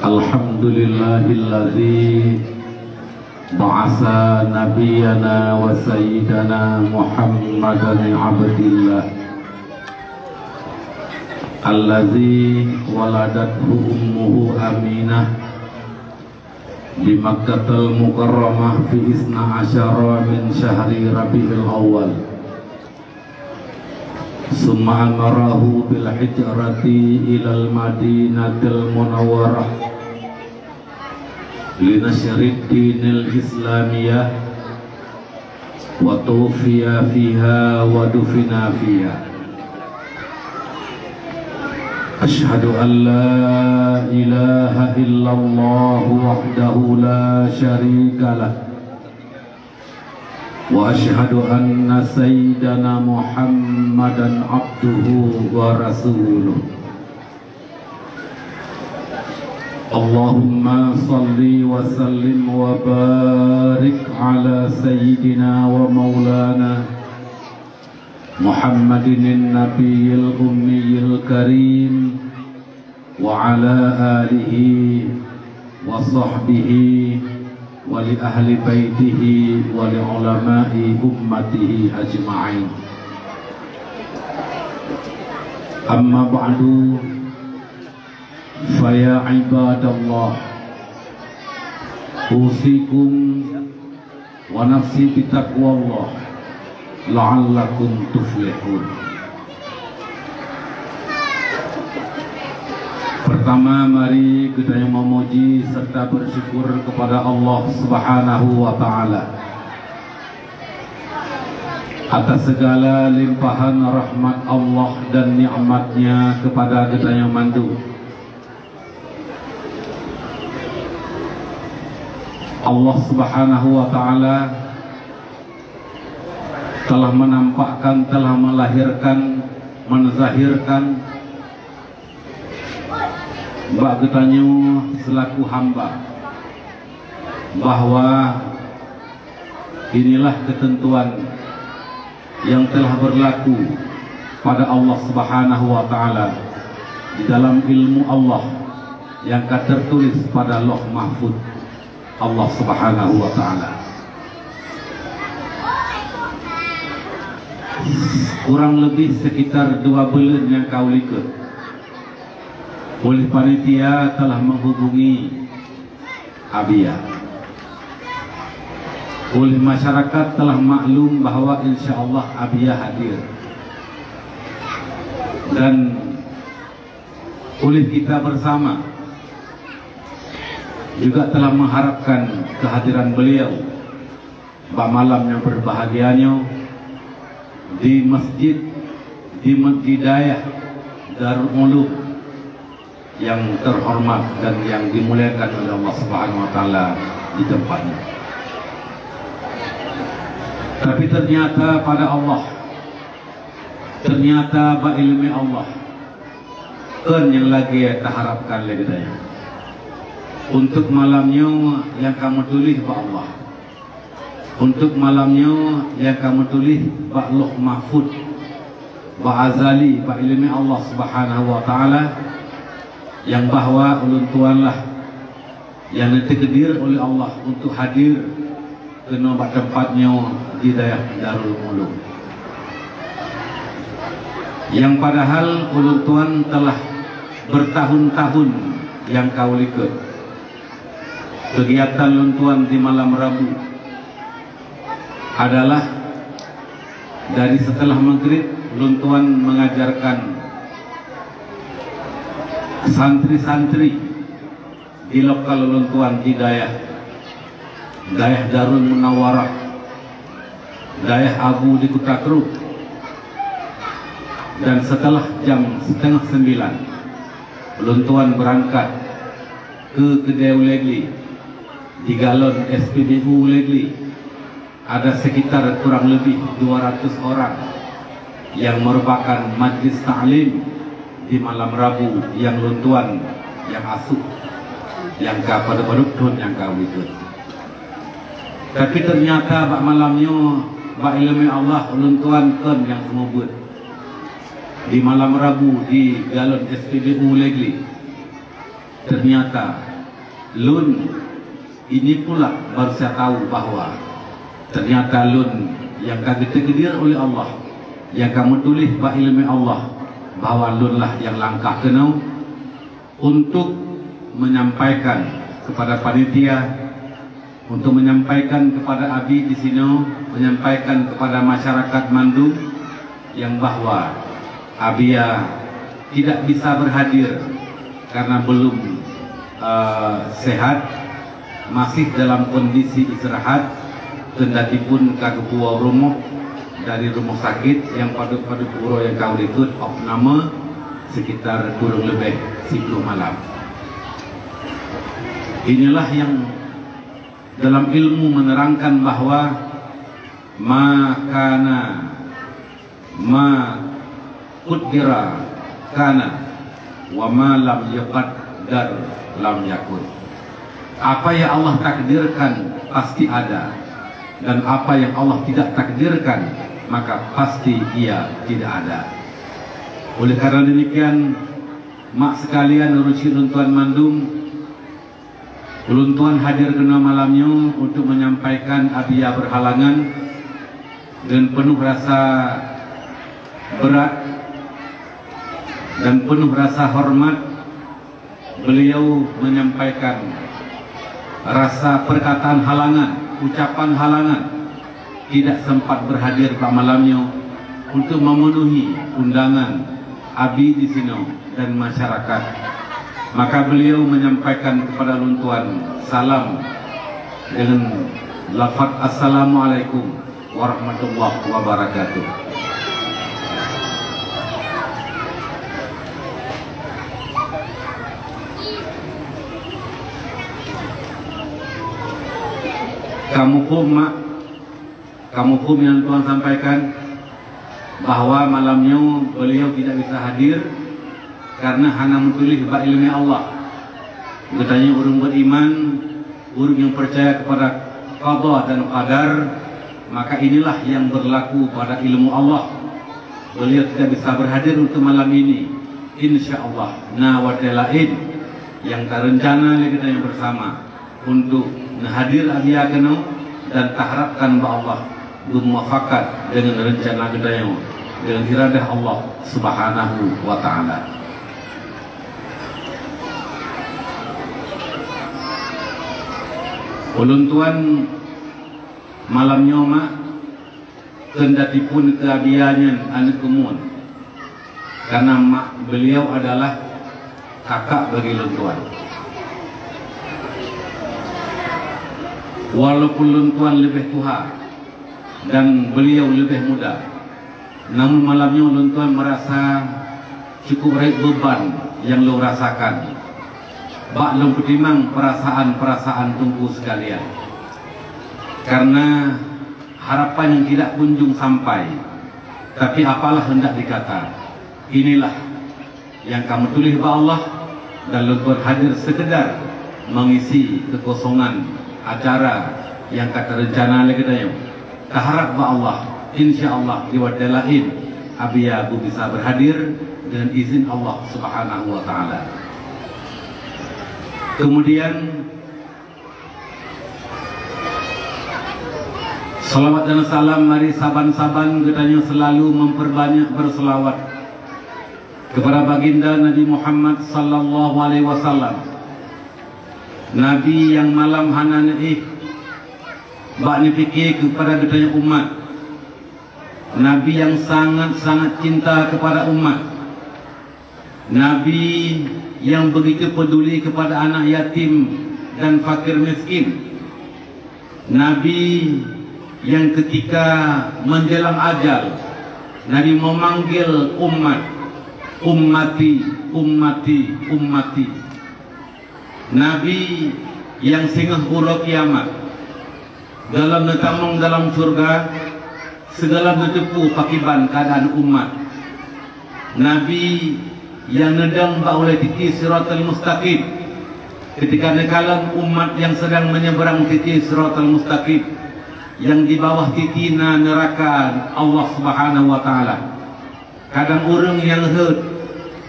Alhamdulillahilladzi ba'asa nabiyyana wa sayyidana Muhammadan abdillah alladzi waladathu ummuhu Aminah di Makkatul Mukarramah fi isna asyara min syahri Rabiul Awal. Summa amarahu bil hijrati ilal Madinatil Munawwarah linashrid dinil Islamiyah wa tufiya fiha wa dufina fiha. Asyhadu an la ilaha illallah wahdahu la syarika lah wa asyhadu anna sayyidana Muhammadan abduhu wa rasuluh. Allahumma salli wa sallim wa barik ala sayyidina wa maulana Muhammadin nabiyil ummiyil karim wa ala alihi wa sahbihi wa li ahli baitihi wa li ulama'i ummatihi ajma'in. Amma ba'du, faya ibadallah, usikum wa nafsi bitaqwallah la'allakum tuflihun. Pertama, mari kita yang memuji serta bersyukur kepada Allah Subhanahu wa Ta'ala atas segala limpahan rahmat Allah dan nikmatnya kepada kita yang mandu. Allah Subhanahu wa Ta'ala telah menampakkan, telah melahirkan, menzahirkan bak getanyo selaku hamba bahwa inilah ketentuan yang telah berlaku pada Allah Subhanahu wa Ta'ala di dalam ilmu Allah yang tertulis pada Lauh Mahfuz Allah Subhanahu wa Ta'ala. Kurang lebih sekitar 2 bulan yang kau likut oleh panitia telah menghubungi Abia. Oleh masyarakat telah maklum bahwa insya Allah Abia hadir, dan oleh kita bersama juga telah mengharapkan kehadiran beliau pada malam yang berbahagianya di masjid di Hidayah Darul Ulum yang terhormat dan yang dimuliakan oleh Allah Subhanahu wa Ta'ala di tempatnya. Tapi ternyata pada Allah, ternyata ba ilmi Allah kan yang lagi kita harapkan lagi daya. Untuk malamnya yang kamu tulis ba Allah, untuk malamnya yang kamu tulis ba Lauh Mahfuz, ba azali, ba ilmi Allah Subhanahu wa Ta'ala, yang bahwa ulun tuanlah yang ditakdir oleh Allah untuk hadir ke nomor tempatnya di daerah Darul Ulum, yang padahal ulun tuan telah bertahun-tahun yang kau likut kegiatan ulun tuan di malam Rabu adalah dari setelah maghrib ulun tuan mengajarkan santri-santri di lokal ulun tuan di daerah Darul Munawwarah, daerah Abu di Kutakru. Dan setelah jam 8:30 ulun tuan berangkat ke Kedai Ulegli di Galon SPBU Ulegli. Ada sekitar kurang lebih 200 orang yang merupakan majlis ta'lim di malam Rabu yang luntuan, yang asuh, yang kapaduk-paduk yang kau itu. Tapi ternyata bak malamnya bak ilmu Allah luntuan kan yang semubut di malam Rabu di Galon SPBU Legli. Ternyata Lun ini pula baru saya tahu bahwa ternyata lun yang kami takdir oleh Allah, yang kamu tulis ba ilmu Allah, bahwa lun lah yang langkah kenau untuk menyampaikan kepada panitia, untuk menyampaikan kepada Abi di sini, menyampaikan kepada masyarakat Mandung yang bahwa Abia tidak bisa berhadir karena belum sehat, masih dalam kondisi istirahat, kendati pun kagepuwa rumah dari rumah sakit yang pada pura yang kau ikut nama sekitar kurang lebih 10 malam. Inilah yang dalam ilmu menerangkan bahwa ma qudira kana wa ma lam yaqaddar lam yakun. Apa yang Allah takdirkan pasti ada, dan apa yang Allah tidak takdirkan maka pasti ia tidak ada. Oleh karena demikian, mak sekalian urusin Tuan Mandung, Tuan hadir kena malamnya untuk menyampaikan Abia berhalangan dan penuh rasa berat dan penuh rasa hormat. Beliau menyampaikan rasa perkataan halangan, ucapan halangan, tidak sempat berhadir pada malamnya untuk memenuhi undangan Abi di sini dan masyarakat. Maka beliau menyampaikan kepada Tuan salam dengan lafaz Assalamualaikum warahmatullahi wabarakatuh. Kamu pun yang Tuan sampaikan bahwa malamnya beliau tidak bisa hadir karena hanya menulis ba ilmu Allah. Katanya orang beriman, orang yang percaya kepada qada dan qadar, maka inilah yang berlaku pada ilmu Allah. Beliau tidak bisa berhadir untuk malam ini. Insyaallah nawadelain yang terencana kita yang bersama untuk hadir Abia kena dan taharapkan bahwa Allah bermuafakat dengan rencana kita yang dengan iradah Allah Subhanahu wa taala. Ulun Tuan malamnya mak kendati pun keabiannya anak kemun, karena mak beliau adalah kakak bagi Ulun Tuan. Walaupun Ulun Tuan lebih tua dan beliau lebih muda, namun malamnya Ulun Tuan merasa cukup berat beban yang lo rasakan. Bak lo pertimang perasaan-perasaan tunggu sekalian, karena harapan yang tidak kunjung sampai. Tapi apalah hendak dikata, inilah yang kamu tulis ba Allah, dan Ulun Tuan hadir sekedar mengisi kekosongan acara yang kata rencana lagi kita yang taharap ba Allah, insyaallah diwadalain Abia Abu bisa berhadir dengan izin Allah Subhanahu wa taala. Kemudian salawat dan salam mari saban-saban katanya selalu memperbanyak berselawat kepada baginda Nabi Muhammad sallallahu alaihi wasallam, Nabi yang malam hanan bak fikir kepada katanya umat, Nabi yang sangat-sangat cinta kepada umat, Nabi yang begitu peduli kepada anak yatim dan fakir miskin, Nabi yang ketika menjelang ajal Nabi memanggil umat, ummati, ummati, ummati. Nabi yang singgah huruf kiamat dalam netamong dalam surga segala netepu pakiban keadaan umat. Nabi yang nedang ba oleh titi siratal mustaqim ketika nekalan umat yang sedang menyeberang titi siratal mustaqim yang di bawah titina neraka Allah Subhanahu wa taala. Kadang orang yang hud,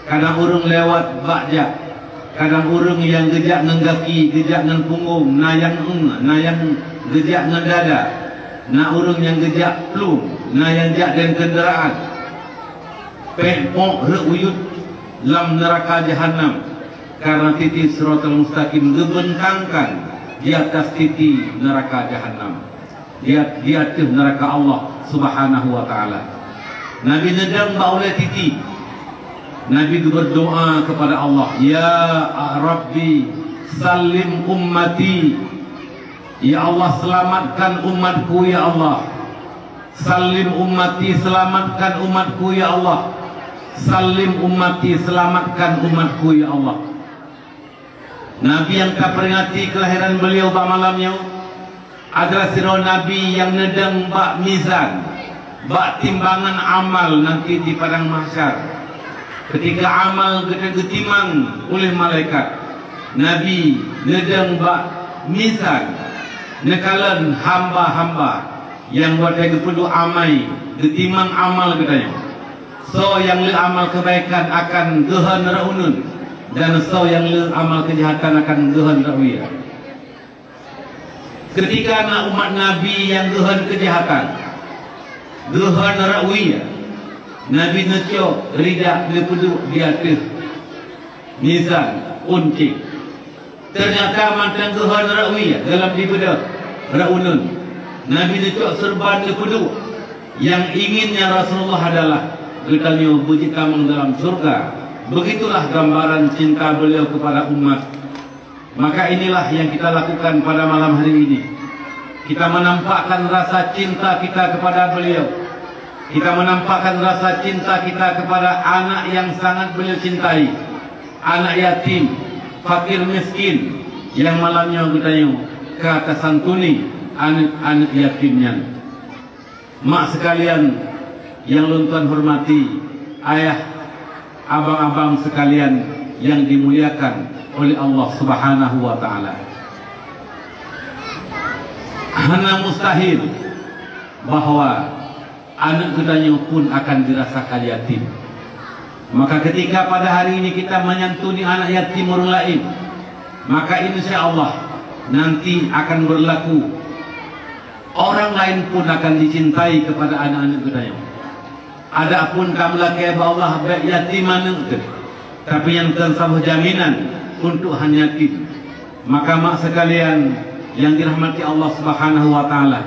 kadang orang lewat bakja, kadang orang yang gejak dengan kaki, gejak dengan punggung, nayang gejak dengan dada, orang yang gejak plum, yang jak dengan kenderaan, pekpok reuyut dalam neraka jahanam karena titi siratal mustaqim gebentangkan di atas titi neraka jahanam, di atas neraka Allah Subhanahu wa taala. Nabi nedang oleh titi, Nabi berdoa kepada Allah, ya Rabbi salim ummati, ya Allah selamatkan umatku ya Allah, salim ummati selamatkan umatku ya Allah, salim ummati selamatkan umatku ya Allah. Nabi yang tak peringati kelahiran beliau pada malamnya adalah sirah Nabi yang nedang bak mizan, bak timbangan amal nanti di padang mahsyar. Ketika amal getimang oleh malaikat, Nabi nedang bak mizan nekalan hamba-hamba yang wadai perlu amai getimang amal katanya. So yang le amal kebaikan akan gehan raunun, dan so yang le amal kejahatan akan gehan rawiyah. Ketika anak umat Nabi yang gehan kejahatan, gehan rawiyah, Nabi necok ridak lepuduk di atas mizan uncik. Ternyata mantan gehan rawiyah dalam dibedah raunun, Nabi necok serban lepuduk. Yang inginnya Rasulullah adalah katanya berjitamang dalam surga. Begitulah gambaran cinta beliau kepada umat. Maka inilah yang kita lakukan pada malam hari ini. Kita menampakkan rasa cinta kita kepada beliau. Kita menampakkan rasa cinta kita kepada anak yang sangat beliau cintai, anak yatim, fakir miskin, yang malamnya katanya kata santuni anak yatimnya. Mak sekalian yang luntuan hormati, ayah, abang-abang sekalian yang dimuliakan oleh Allah Subhanahu wa taala. Hana mustahil bahwa anak katanya pun akan dirasakan yatim. Maka ketika pada hari ini kita menyantuni anak yatim orang lain, maka insya Allah nanti akan berlaku orang lain pun akan dicintai kepada anak-anak katanya. Adapun kamla ke Allah baik yatim mana itu, tapi yang tersabut jaminan untuk hanya yatim. Maka mak sekalian yang dirahmati Allah Subhanahu wa taala,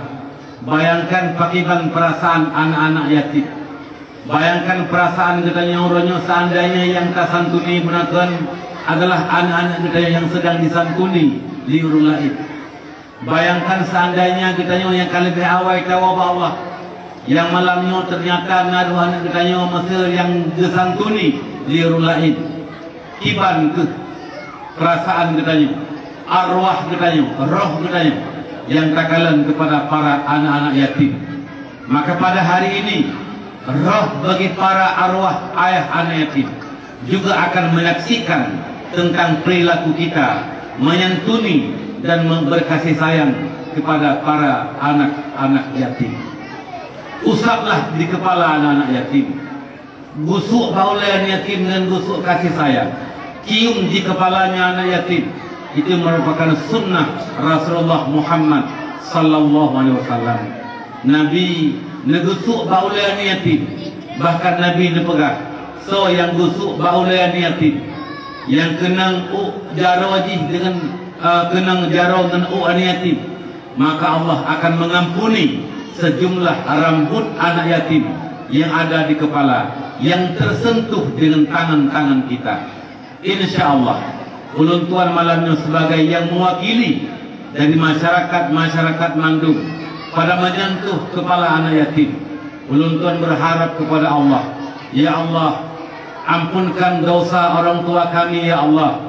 bayangkan pakiban perasaan anak-anak yatim. Bayangkan perasaan katanya orangnya seandainya yang tak santuni gunakan adalah anak-anak katanya yang sedang disantuni di orang lain. Bayangkan seandainya katanya yang kali lebih awal tawa Allah, yang malamnya ternyata ngaruh anak katanya Mesir yang disantuni di orang lain. Kiban ke perasaan katanya, arwah katanya, roh katanya yang takalan kepada para anak-anak yatim. Maka pada hari ini roh bagi para arwah ayah anak yatim juga akan menyaksikan tentang perilaku kita menyantuni dan berkasih sayang kepada para anak-anak yatim. Usaplah di kepala anak-anak yatim, busuk baulayan yatim dan busuk kasih sayang, cium di kepalanya anak yatim. Itu merupakan sunnah Rasulullah Muhammad sallallahu alaihi wasallam. Nabi negusuk baulayan yatim, bahkan Nabi nepegah so yang gusuk baulayan yatim, yang kenang jaro wajih dengan kenang jaro dengan yatim, maka Allah akan mengampuni sejumlah rambut anak yatim yang ada di kepala yang tersentuh dengan tangan-tangan kita. Insyaallah ulun tuan malamnya sebagai yang mewakili dari masyarakat Mandung pada menyentuh kepala anak yatim. Ulun tuan berharap kepada Allah, ya Allah, ampunkan dosa orang tua kami ya Allah,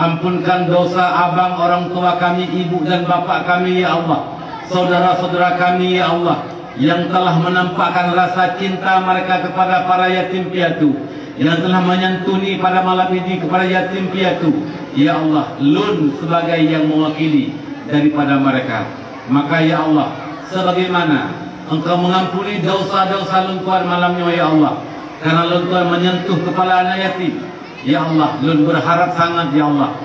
ampunkan dosa abang orang tua kami, ibu dan bapak kami ya Allah, saudara-saudara kami ya Allah, yang telah menampakkan rasa cinta mereka kepada para yatim piatu, yang telah menyantuni pada malam ini kepada yatim piatu. Ya Allah, lun sebagai yang mewakili daripada mereka. Maka ya Allah, sebagaimana Engkau mengampuni dosa-dosa lun tuan malamnya ya Allah, karena lun tuan menyentuh kepala anak yatim, Ya Allah, lun berharap sangat ya Allah,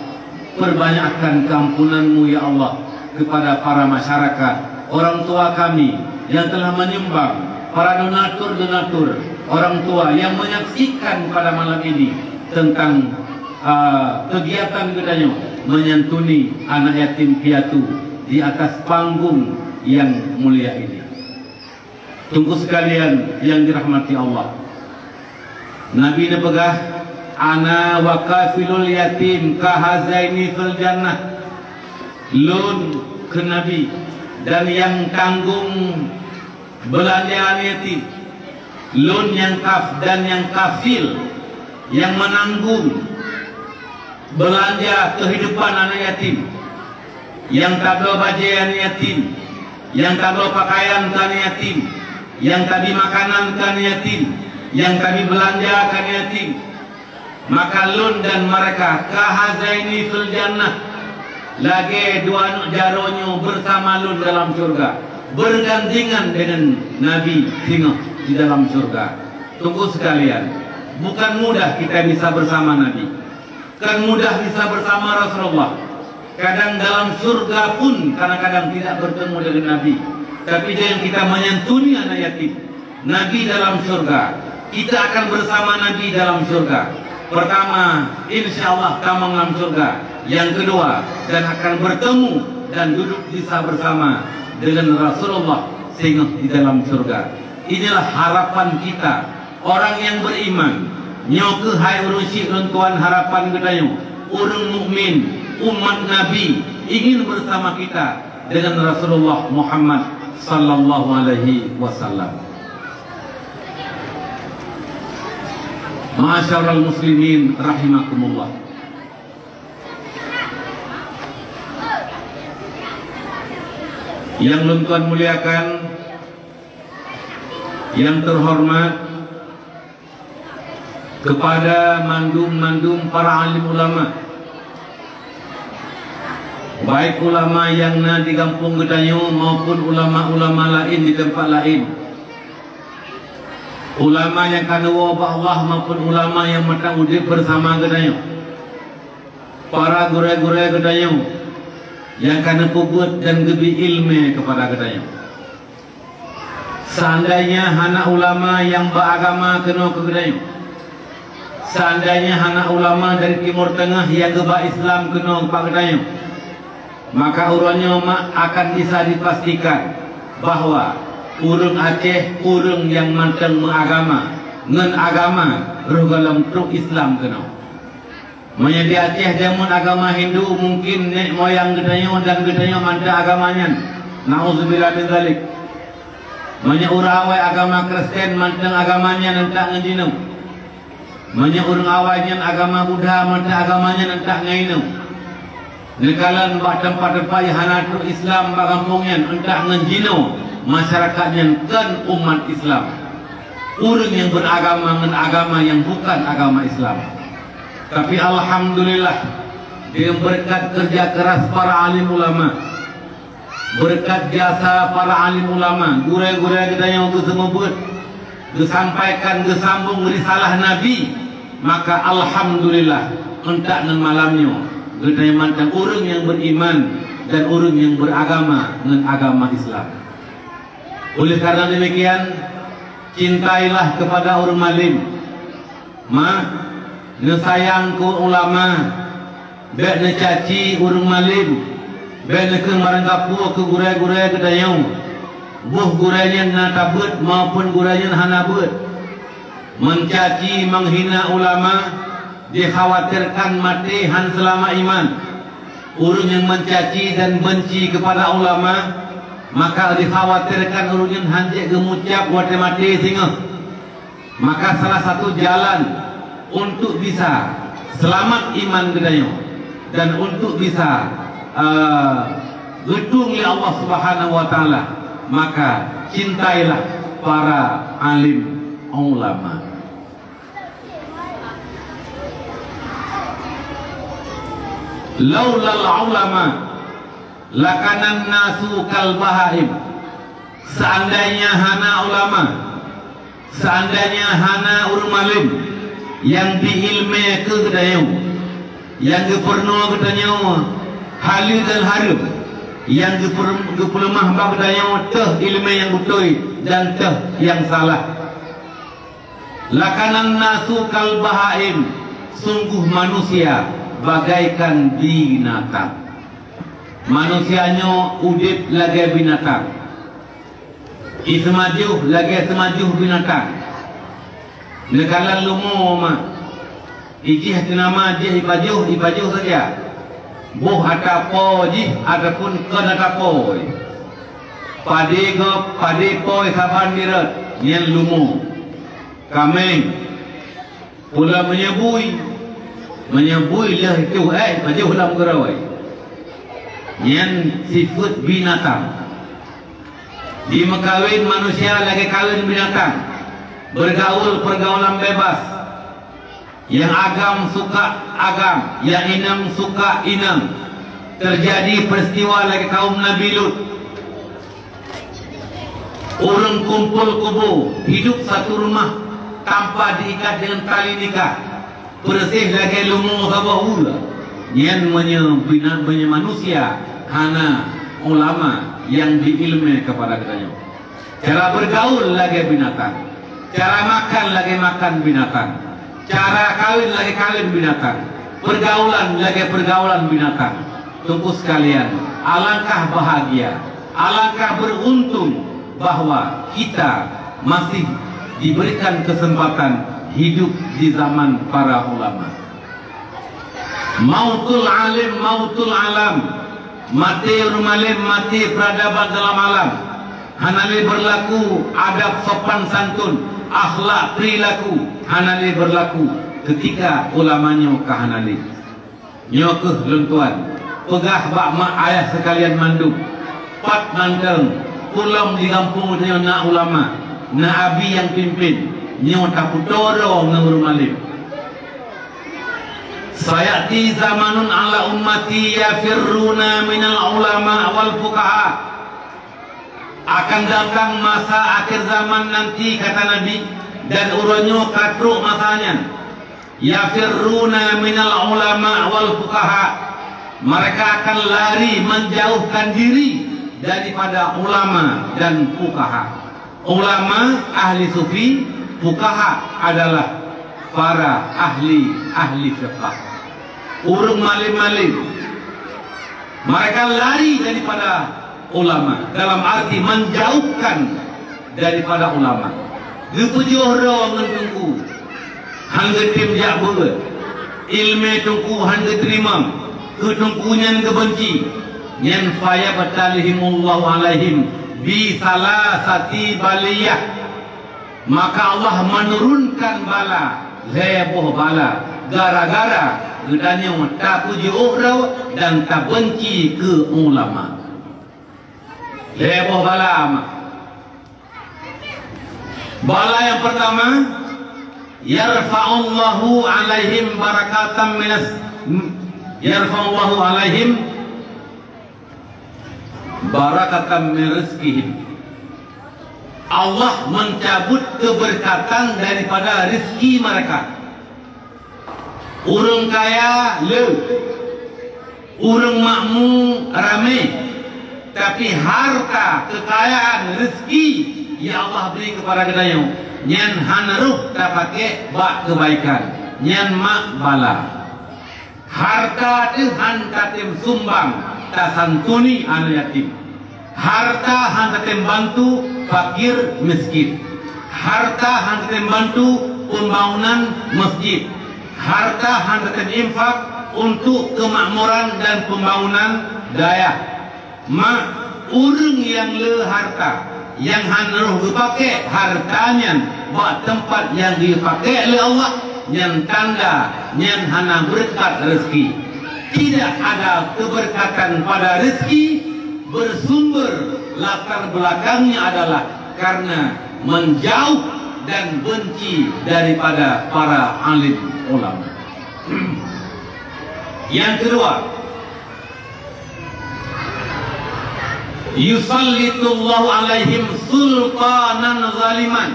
perbanyakkan keampunan-Mu ya Allah kepada para masyarakat, orang tua kami yang telah menyumbang, para donatur-donatur, orang tua yang menyaksikan pada malam ini tentang kegiatan Gedanyo menyantuni anak yatim piatu di atas panggung yang mulia ini. Tunggu sekalian yang dirahmati Allah, Nabi nebegah ana wa kafilul yatim kahazaini fil jannah. Lun ke Nabi dan yang tanggung belanjaan yatim, lun yang dan yang kafil yang menanggung belanja kehidupan anak yatim, yang tablo bajayan yatim, yang tablo pakaian kan yatim, yang tadi makanan kan yatim, yang tadi belanja kan yatim, maka lun dan mereka kahazaini fil jannah, lagi dua jaronyo bersama lun dalam surga, bergandengan dengan Nabi singo di dalam surga. Tunggu sekalian, bukan mudah kita bisa bersama Nabi, kan mudah bisa bersama Rasulullah. Kadang dalam surga pun kadang-kadang tidak bertemu dengan Nabi, tapi dengan kita menyantuni anak yatim, Nabi dalam surga, kita akan bersama Nabi dalam surga. Pertama, insya Allah kamu dalam surga. Yang kedua, dan akan bertemu dan duduk bisa bersama dengan Rasulullah sehingga di dalam surga. Inilah harapan kita, orang yang beriman. Nyoke hai urusi Tuhan harapan Gedanyo, orang mukmin, umat Nabi ingin bersama kita dengan Rasulullah Muhammad sallallahu alaihi wasallam. Ma'asyiral muslimin rahimakumullah. Yang Tuhan muliakan, yang terhormat, kepada mandum-mandum para alim ulama, baik ulama yang di kampung Gedanyo maupun ulama-ulama lain di tempat lain, ulama yang kana wabah Allah maupun ulama yang matang udip bersama Gedanyo, para gure-gure Gedanyo yang kana pubut dan gebi ilmu kepada Gedanyo. Seandainya anak ulama yang beragama kena ke Gedanyo, seandainya anak ulama dari Timur Tengah yang geba Islam kena ke Gedanyo, maka urangnya akan bisa dipastikan bahwa urang Aceh urang yang manteng mengagama ngen agama roh dalam truk Islam kena. Manya di Aceh jamun agama Hindu mungkin nek moyang Gedanyo dan Gedanyo manteng agamanya. Nauzubillah min dzalik. Manya urawai agama Kristen manteng agamanya nentak ngejino. Manya urang awainya agama Buddha manteng agamanya nentak ngaino. Nekalan bak tempat-tempat yang hanatruk Islam bak kampungnya nentak ngejino. Masyarakatnya kan umat Islam, orang yang beragama dengan agama yang bukan agama Islam. Tapi alhamdulillah, dengan berkat kerja keras para alim ulama, berkat jasa para alim ulama, gure-gure kita yang kesemubut disampaikan gesambung risalah Nabi, maka alhamdulillah entak nan malamnya kita yang mantap orang yang beriman dan orang yang beragama dengan agama Islam. Oleh karena demikian, cintailah kepada orang malim, nesayang ke ulama, bek necaci orang malim, bek nekeng maranggapu ke gure-gure Gedanyo, buh gurenya natabut maupun gurenya hanabut, mencaci menghina ulama, dikhawatirkan mati han selama iman. Orang yang mencaci dan benci kepada ulama, maka dikhawatirkan urunyan hanjek gemucap wate mati singa. Maka salah satu jalan untuk bisa selamat iman Gedanyo dan untuk bisa gedung oleh Allah Subhanahu wa taala, maka cintailah para alim ulama. Laulal ulama lakanan nasu kal bahaim. Seandainya hana ulama, seandainya hana urung malim, yang diilme ke kedayau, yang geperno kedayau halil dan harum, yang gepelemah bab kedayau teh ilme yang betul dan teh yang salah. Lakanan nasu kal bahaim, sungguh manusia bagaikan binatang. Manusianya udip lagi binatang, ismajuh lagi semajuh binatang. Nekalan lumu mah ijih nama jih ibajuh saja. Boh ada po jih ataupun kena kapo. Pade poi saban dirat nyen lumu. Kameng pula menyebui lah itu bajuh dalam gerawai. Nyen sifat binatang. Di mekawin manusia lagi kawin binatang. Bergaul pergaulan bebas. Yang agam suka agam, yang inam suka inam. Terjadi peristiwa lagi kaum Nabi Lut. Orang kumpul kubu, hidup satu rumah tanpa diikat dengan tali nikah. Bersih lagi lumu sabahula. Yang menye manusia hana ulama yang diilmu kepada katanya. Cara bergaul lagi binatang. Cara makan lagi makan binatang. Cara kawin lagi kawin binatang. Pergaulan lagi pergaulan binatang. Tunggu sekalian, alangkah bahagia, alangkah beruntung bahwa kita masih diberikan kesempatan hidup di zaman para ulama. Mautul alim, mautul alam. Mati rumalim, mati peradaban dalam alam. Hanali berlaku adab sopan santun, akhlak perilaku hanali berlaku ketika ulamanya kahanali. Nyokeh lentuan, pegah bak mak ayah sekalian manduk, pat mandeng, pulang di kampung dia nak ulama, nak abi yang pimpin, nyo takutoro ngurus malim. Sayati zamanun ala ummati yafirruna minal ulama wal fuqaha. Akan datang masa akhir zaman nanti kata Nabi, dan uranyo katruk masanya. Yafirruna minal ulama wal fuqaha. Mereka akan lari menjauhkan diri daripada ulama dan fuqaha. Ulama ahli sufi, fuqaha adalah para ahli fiqh. Urung malim-malim. Mereka lari daripada ulama dalam arti menjauhkan daripada ulama. Gepujuh ro ngentungku hangga tim jabul ilmu tungku hangga terima ketungkunya kebenci nyen faya batalihimullahu alaihim bi salasati baliyah. Maka Allah menurunkan bala leboh bala gara-gara gedanya tak puji ro dan tak benci ke ulama. Leboh bala. Bala yang pertama, yarfa'ullahu alaihim barakatan minas, yarfa'ullahu alaihim barakatan min rizkihim. Allah mencabut keberkatan daripada rezeki mereka. Urang kaya le, urang makmu rame, tapi harta, kekayaan, rezeki ya Allah beri kepada kedayau nyan hanaruh tak pakai bak kebaikan nyan mak bala. Harta Tuhan katim sumbang tak santuni anu yatim. Harta han katim bantu fakir miskin. Harta han katim bantu pembangunan masjid. Harta han katim infak untuk kemakmuran dan pembangunan daya. Mak urang yang le harta yang hanruh dipakai hartanya buat tempat yang dipakai oleh Allah yang tanda yang hana berkat rezeki. Tidak ada keberkatan pada rezeki bersumber latar belakangnya adalah karena menjauh dan benci daripada para alim ulama. Yang kedua, yusallitullahu alaihim sultanan zaliman.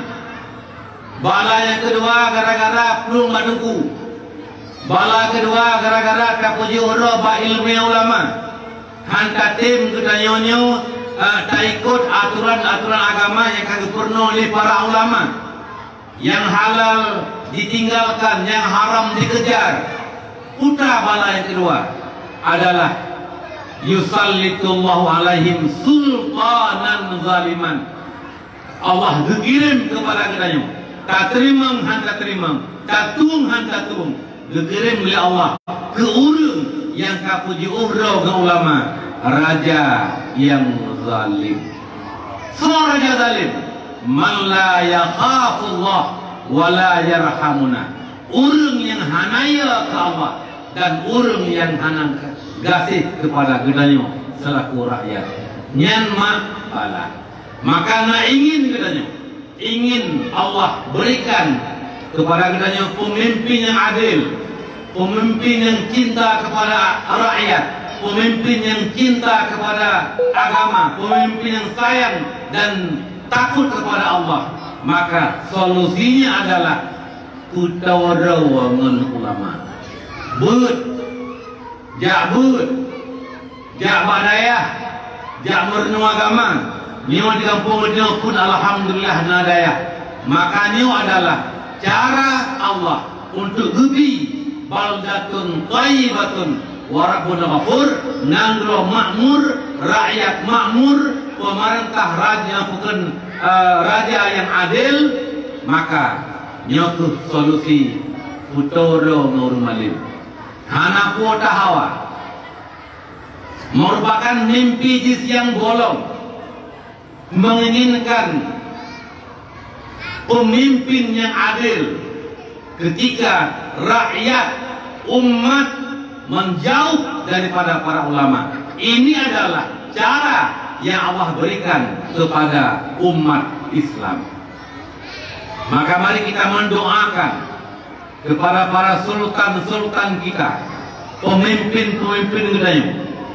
Bala yang kedua gara-gara pelung maduku. Bala kedua gara-gara kapuji uro ba ilmu ulama. Hanta tim kedanyonyo tak ikut aturan-aturan agama yang kagak pernah oleh para ulama. Yang halal ditinggalkan, yang haram dikejar. Putra bala yang kedua adalah yusallitullahu alaihim sultanan zaliman. Allah gegirim kepada kedanyo. Tak terima hanta terima, tak tung hanta tung. Gegirim oleh Allah ke urang yang kapuji uhro ke ulama, raja yang zalim. Semua raja zalim. Man la yakhafullah wa la yarhamuna. Urang yang hanaya ke Allah dan urang yang hanang gasih kepada gedanyo selaku rakyat. Nyan mak bala. Maka na ingin gedanyo, ingin Allah berikan kepada gedanyo pemimpin yang adil, pemimpin yang cinta kepada rakyat, pemimpin yang cinta kepada agama, pemimpin yang sayang dan takut kepada Allah. Maka solusinya adalah kutawarawangan ulama. Jak badayah, jak mernu agama. Nyo di kampung nyo pun alhamdulillah nadaya. Maka nyo adalah cara Allah untuk gebi baldatun thayyibatun wa rabbun ghafur, nangro makmur, rakyat makmur, pemerintah raja bukan raja yang adil. Maka nyo tu solusi utoro normalim. Hana kuota hawa merupakan mimpi jis yang bolong, menginginkan pemimpin yang adil ketika rakyat umat menjauh daripada para ulama. Ini adalah cara yang Allah berikan kepada umat Islam. Maka mari kita mendoakan kepada para sultan-sultan kita, pemimpin-pemimpin gedanyo.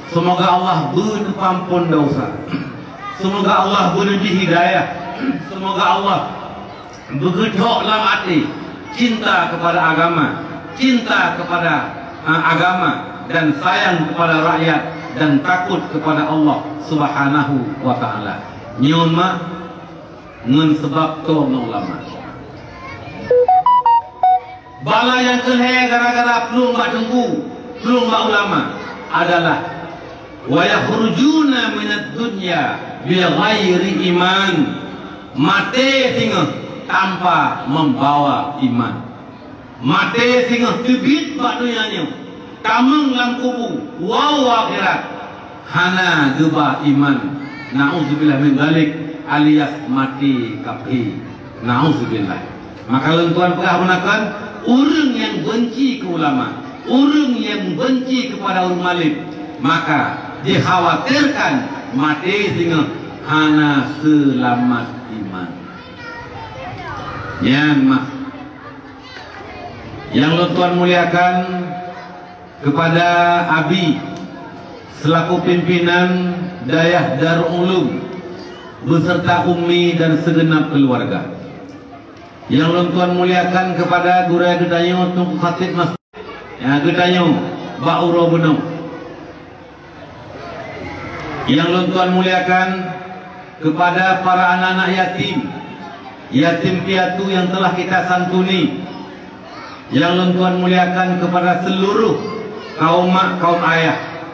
Semoga Allah beri pampun dosa. Semoga Allah beri hidayah. Semoga Allah bergedok dalam hati cinta kepada agama, cinta kepada agama dan sayang kepada rakyat dan takut kepada Allah Subhanahu wa taala. Nyon mah ngun sebab to ulama. Bala yang keleh gara-gara pelung mak dengku, pelung mak ulama adalah wa yakhrujuna minad dunya bi ghairi iman. Mate singa tanpa membawa iman. Mate singa tebit mak dunianya. Tamang lam kubu wa akhirat hana geba iman. Nauzubillah min dzalik alias mati kafir. Nauzubillah. Maka lentuan pegah menakan orang yang benci ke ulama, orang yang benci kepada orang malim, maka dikhawatirkan mati sehingga hana selamat iman. Yang Tuan muliakan kepada Abi selaku pimpinan Dayah Darul Ulum beserta Umi dan segenap keluarga. Yang Tuan muliakan kepada Guraya Gedanyo Tunku Khatib Masjid Gedanyo Ba'uro Benau. Yang Tuan muliakan kepada para anak-anak yatim, yatim piatu yang telah kita santuni. Yang Tuan muliakan kepada seluruh kaum mak, kaum ayah,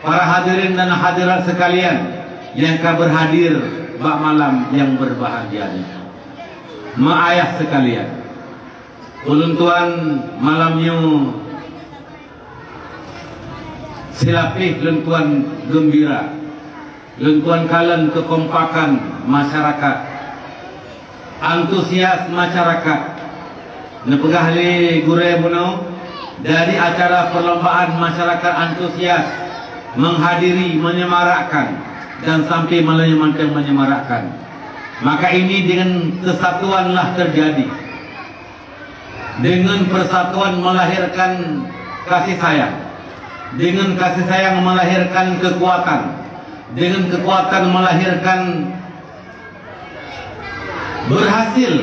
para hadirin dan hadirat sekalian yang berhadir bak malam yang berbahagia ini. Ma ayah sekalian, ulun tuan malamnya silapih lentuan gembira, lentuan kalian kekompakan masyarakat, antusias masyarakat. Nepegah li Guraya Benau dari acara perlombaan masyarakat antusias menghadiri, menyemarakkan dan sampai menyemarakkan. Maka ini dengan kesatuanlah terjadi. Dengan persatuan melahirkan kasih sayang. Dengan kasih sayang melahirkan kekuatan. Dengan kekuatan melahirkan berhasil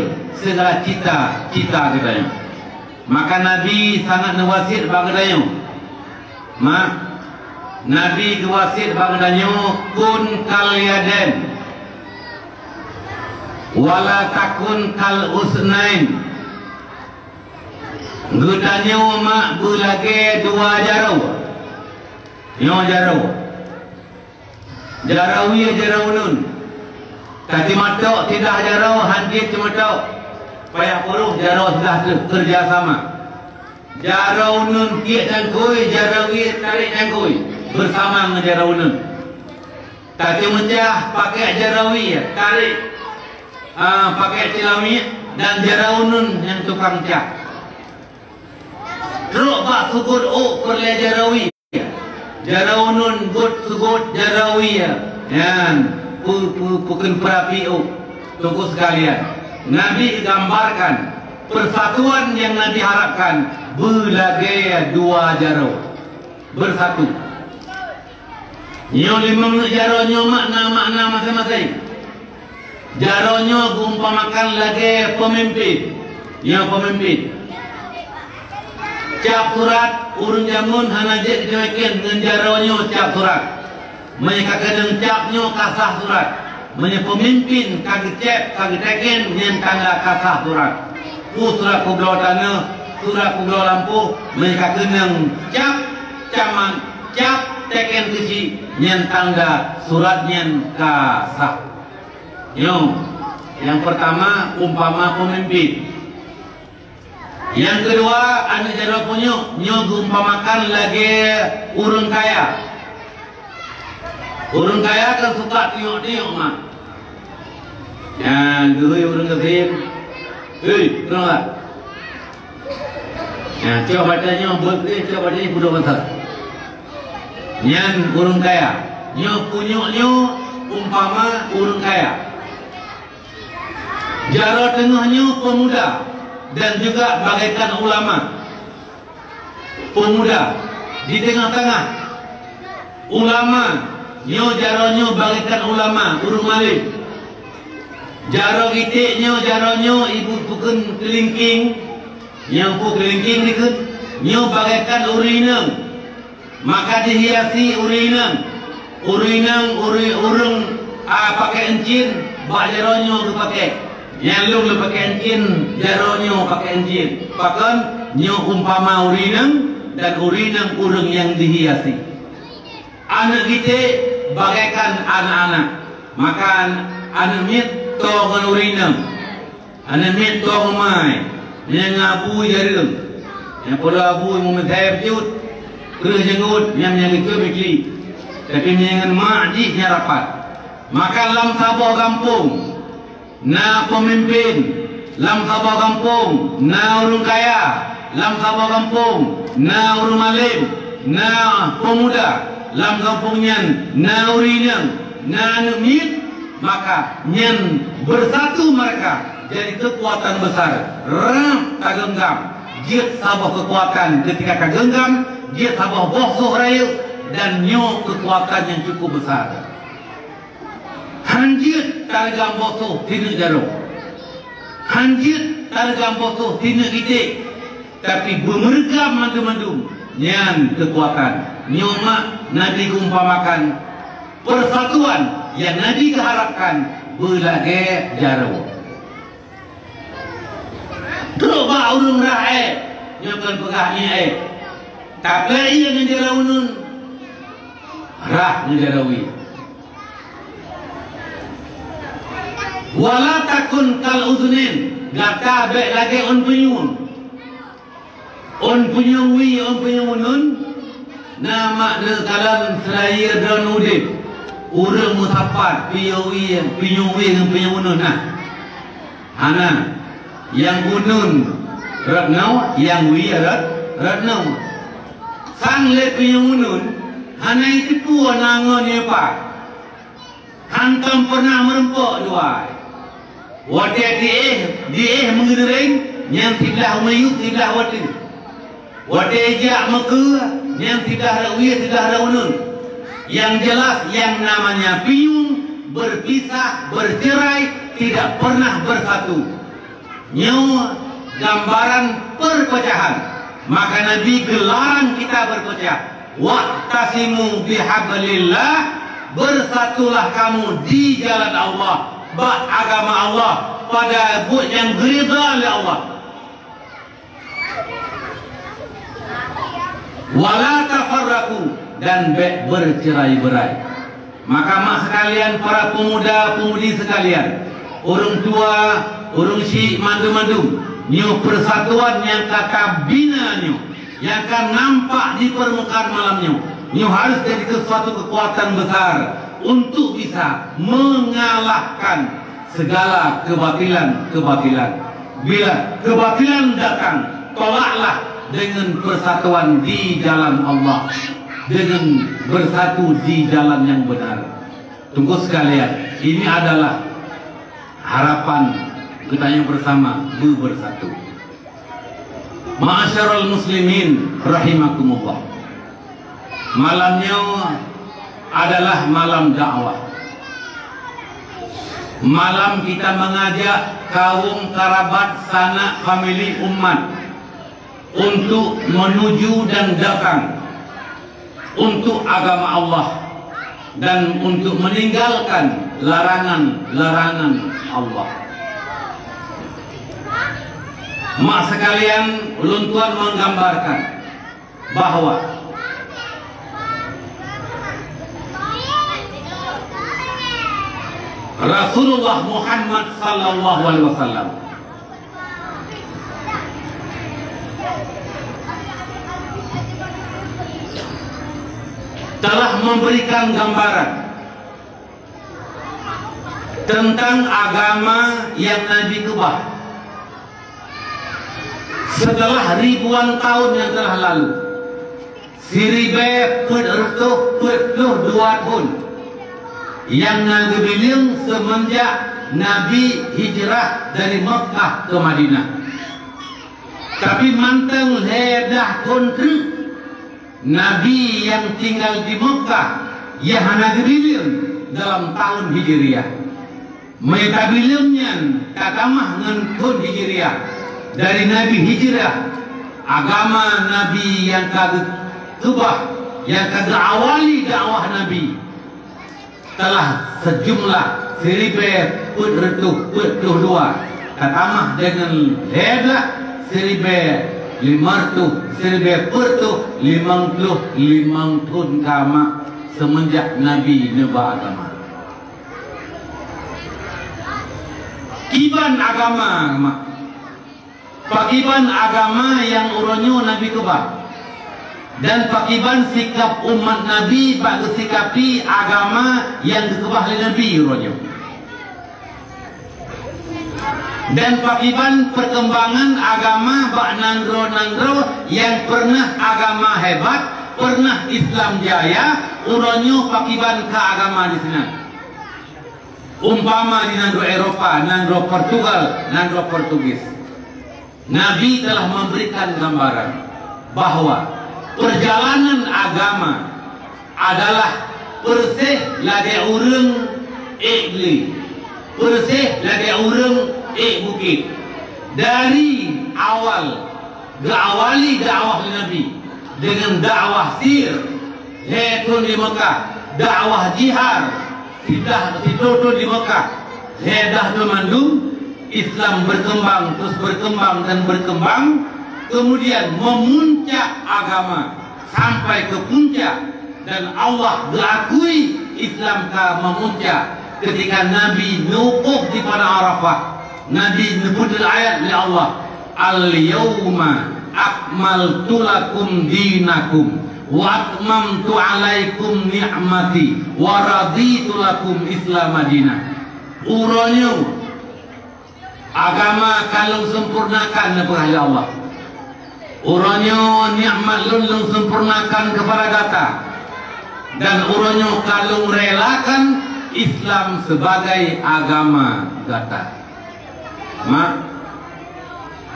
segala cita-cita katanya. Maka Nabi sangat nawasit bagedanya. Nabi kewasit bagedanya kun kal yaden wala takun kal usnain. Gedanya mak bulage dua jarau. Yo jarau. Jarawi jaraunun. Tadi matok tidak jarau hanjit matok. Payah puruh jarau sudah kerja sama. Jaraunun kiek cangkui, jarawi tarik cangkui bersama dengan jaraunun. Tadi mencah pakai jarawi tarik pakai cilami dan jaraunun yang tukang cah. Teruk bak sugut perle jarawi. Jaraunun gut sugut jarawi yan pukul perapi tunggu sekalian. Nabi gambarkan persatuan yang Nabi harapkan belage dua jarau bersatu. Nyo limang jaronyo makna masing-masing. Jaronyo umpamakan lagi pemimpin. Yang pemimpin. Cap surat urun jamun hanajek dicewekin dengan jaronyo cap surat. Menyekakan capnyo kasah surat. Pemimpin kaki cep kaki teken yang tanda kasah surat. Surat kublau tanah, surat kublau lampu menyekakan cap caman cap teken kisi yang tanda suratnya kasah. Yang pertama umpama pemimpin. Yang kedua anak jarau punya umpamakan lagi urun kaya. Urun kaya kan suka tiok-tiok mak. Yang dulu urun kecil. Kenapa tak? Coba bacanya berkali, coba bacanya budak besar. Yang urun kaya. Punya umpama urun kaya. Jarau tengahnya pemuda dan juga bagaikan ulama. Pemuda di tengah-tengah. Ulama, jaronyo bagaikan ulama, urung malim. Jaro gitiknya jaronyo ibu pukun kelingking. Yang pu kelingking dikut, bagaikan urinang. Maka dihiasi urinang. Urung pakai encin, bak jaronyo dipakai. Yang lu pakai encin, jaronyo pakai encin. Pakan umpama urinang dan urinang urung yang dihiasi. Anak kita bagaikan anak-anak. Maka anak mit toh urinang. Anak mit toh mai. Yang abu jarum. Yang pada abu memedai jut. Kerja jenggut yang itu mikli. Tapi yang majiknya rapat. Maka lam sabah kampung. Na pemimpin, lam sabah kampung, na urung kaya, lam sabah kampung, na urung malim, na pemuda, lam kampungnya, na urinang, na nemit, maka nyen bersatu mereka jadi kekuatan besar. Ram tak genggam, jit sabah kekuatan ketika tak genggam, jit sabah bosuh rayu dan nyo kekuatan yang cukup besar. Hanjit targam bosuh tidak jarum. Hanjit targam bosuh tidak ide. Tapi bemergam mandu-mandu nyan kekuatan. Nyoma Nabi umpamakan persatuan yang Nabi keharapkan belage jarum. Terubah urung rae nyokan pegahnya tapi ia ngejarawun rah ngejarawi. Wala takun kal udunin gata bek lagi on punyung wi on punyungun nama kalam selaya dan udip urang mutapat piyawi punyung wi dan punyungun hana yang unun ratnau yang wi ratnau sang le punyungun hana itu puan angon apa hantam pernah merempok dua. Wadah dia mengereng yang tidak mayuk tidak wadah. Wadah jak meke yang tidak rawiyah tidak raunun. Yang jelas yang namanya piung berpisah bercerai tidak pernah bersatu. nyo gambaran perpecahan. Maka Nabi gelarang kita berpecah. Wa'tasimu bihablillah, bersatulah kamu di jalan Allah, agama Allah, pada buat yang ridha oleh Allah. Wala tafarraqu, dan bercerai-berai. Maka mak sekalian, para pemuda-pemudi sekalian, orang tua, orang syik, mandu-mandu, nyo persatuan yang kakak bina nyo, yang akan nampak di permukaan malamnya, nyo harus jadi suatu kekuatan besar untuk bisa mengalahkan segala kebatilan. Bila kebatilan datang, tolaklah dengan persatuan di jalan Allah, dengan bersatu di jalan yang benar. Tunggu sekalian, ini adalah harapan kita yang bersama bersatu. Ma'asyiral muslimin rahimakumullah. Malamnya adalah malam dakwah. Malam kita mengajak kaum kerabat, sanak, famili, umat untuk menuju dan datang untuk agama Allah dan untuk meninggalkan larangan-larangan Allah. Mak sekalian, ulun tuan menggambarkan bahwa Rasulullah Muhammad sallallahu alaihi wasallam telah memberikan gambaran tentang agama yang Nabi ubah setelah ribuan tahun yang telah lalu. Siribe puluh dua tahun yang Nabi bilang semenjak Nabi hijrah dari Mekah ke Madinah. Tapi manteng ledah kontri Nabi yang tinggal di Mekah yang Nabi bilang dalam tahun Hijriah. Mereka bilangnya katamah ngan tahun Hijriah. Dari Nabi hijrah, agama Nabi yang kedua, yang awali dakwah Nabi telah sejumlah 1,042 katamah dengan hedah 1,550 tahun kama semenjak Nabi neba agama. Kiban agama, pakiban agama yang uronyo Nabi kebah, dan pakiban sikap umat Nabi bagi sikapi agama yang dikebah oleh Nabi uronyo, dan pakiban perkembangan agama bak nandro yang pernah agama hebat, pernah Islam jaya, uronyo pakiban ke agama di sana. Umpama di nandro Eropa, nandro Portugal, nandro Portugis, Nabi telah memberikan gambaran bahwa perjalanan agama adalah persih lagi urang geli, persih lagi urang bukit. Dari awal diawali dakwah Nabi dengan dakwah sir, hetun di Mekah, dakwah jihad, tidak ditutun di Mekah, hedah memandung. Islam berkembang, terus berkembang dan berkembang, kemudian memuncak agama sampai ke puncak, dan Allah diakui Islam memuncak ketika Nabi nukuf di pada Arafah. Nabi nyebut ayat oleh Allah, al-yawma akmaltu lakum dinakum wa atmamtu alaikum ni'mati wa raditu lakum Islam Madinah. Uronyo agama kalau sempurnakan kepada Allah, uronyo nikmat lulung sempurnakan kepada data, dan uronyo kalau relakan Islam sebagai agama data. Mak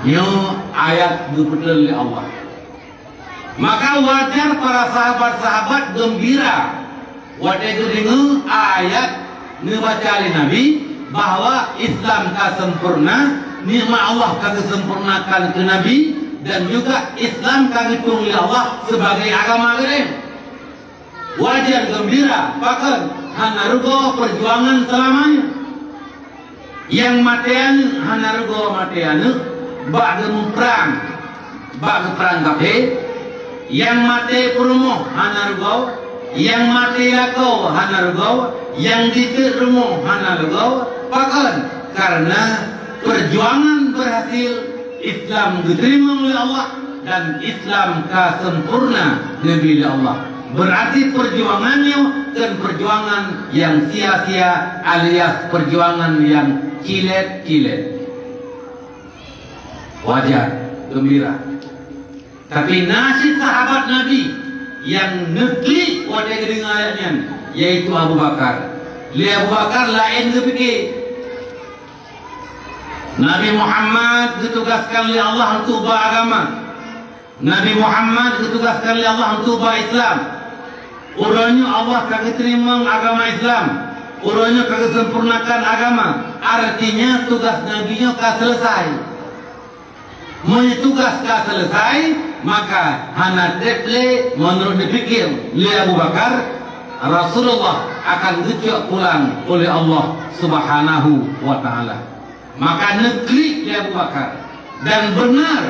nyo ayat betul oleh Allah. Maka wajar para sahabat-sahabat gembira waktu itu dengar ayat ngebaca oleh Nabi bahwa Islam tak sempurna, nikmat Allah kami sempurnakan ke Nabi dan juga Islam kami tunggu Allah sebagai agama kami. Wajar gembira bahkan hanarugo perjuangan selamanya. Yang matian hanarugo matian bak perang kape. Yang mati perumo hanarugo, yang mati lako hanarugo, yang diterimo hanarugo. Bahkan karena perjuangan berhasil, Islam diterima oleh Allah dan Islam sempurna Nabi Allah. Berarti perjuangannya dan perjuangan yang sia-sia alias perjuangan yang kilet-kilet. Wajar, gembira. Tapi nasib sahabat Nabi yang negeri pada kedengarannya yaitu Abu Bakar. Abu Bakar lain kepikir. Nabi Muhammad ditugaskan oleh Allah untuk beragama. Nabi Muhammad ditugaskan oleh Allah untuk berislam. Urangnya Allah kagak terima agama Islam. Urangnya kagak sempurnakan agama. Artinya tugas Nabi-nya kagak selesai. Mau tugas kagak selesai, maka hana deple menurut dipikir oleh Abu Bakar, Rasulullah akan dicuak pulang oleh Allah Subhanahu wa Ta'ala. Maka negeri Abu Bakar dan benar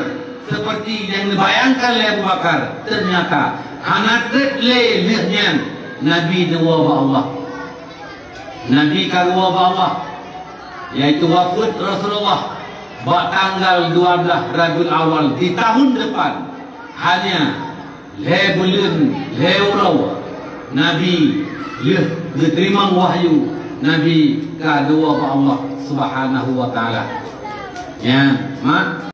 seperti yang dibayangkan oleh Abu Bakar, ternyata anak lehnya Nabi dua Allah. Nabi kagwa Allah, yaitu wafat Rasulullah tanggal 12 Rabiul Awal di tahun depan. Hanya bulan urau Nabi diterima wahyu Nabi kedua Allah Subhanahu wa Ta'ala. Ya, mak.